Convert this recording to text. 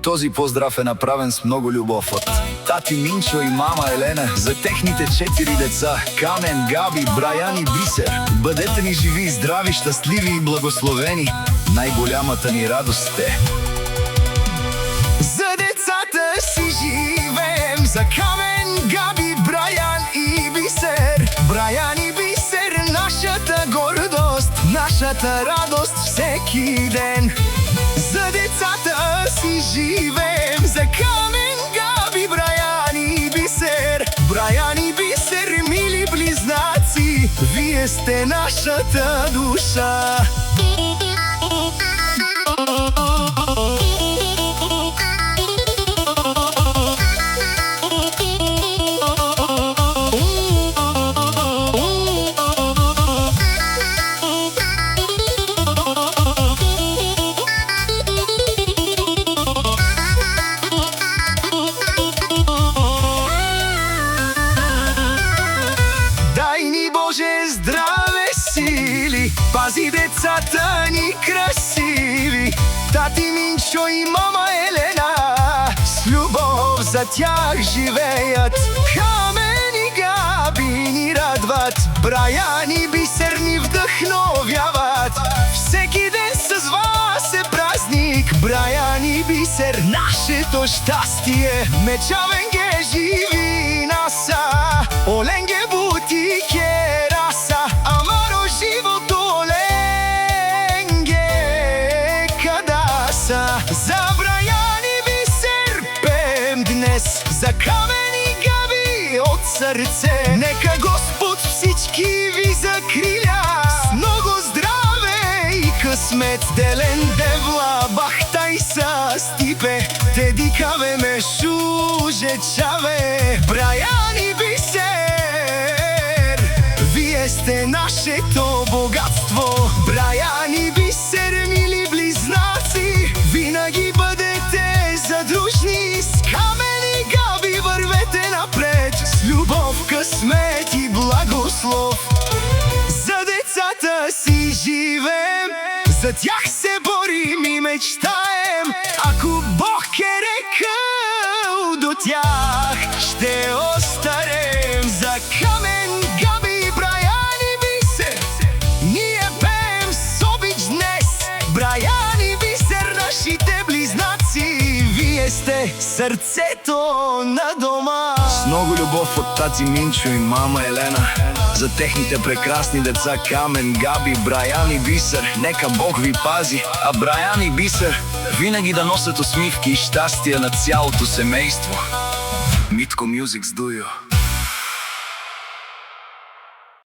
Този поздрав е направен с много любов от тати Минчо и мама Елена за техните 4 деца Камен, Габи, Браян и Бисер. Бъдете ни живи, здрави, щастливи и благословени. Най-голямата ни радост сте. За децата си живеем, за Камен, Габи, Браян и Бисер. Браян и Бисер, нашата гордост, нашата радост всеки ден. За децата си живеем, за Камен, Габи, Браян и Бисер. Браян и Бисер, мили близнаци, вие сте нашата душа. Здраве сили, пази децата ни красиви. Тати Минчо и мама Елена с любов за тях живеят. Камен и Габи ни радват, Браян и Бисер ни вдъхновяват. Всеки ден с вас е празник, Браян и Бисер, нашето щастие. Мечавенге живи наса, Оленге бутике раса, амаро живото Оленге кадаса. За Браян и Бисер пеем днес, за Камен и Габи от сърце. Нека Господ всички ви закриля с много здраве и късмет. Делен девла бахтай са стипе, те дикаве ме шужечаве. Браян и Бисер, вие сте нашето богатство. Браян и Бисер, мили близнаци, винаги бъдете задружни. С Камен и Габи вървете напред, с любов, късмет и благослов. За децата си живеем, за тях се борим и мечтаем. Ако Бог е рекъл до тях, ще остарем. За Камен, Габи, Браян и Бисер ние пеем с обич днес. Браян и Бисер, нашите близнаци, вие сте сърцето на дома. С много любов от тати Минчо и мама Елена за техните прекрасни деца Камен, Габи, Браян и Бисер. Нека Бог ви пази, а Браян и Бисер винаги да носят усмивки и щастие на цялото семейство. Митко Мюзик с Дуйо.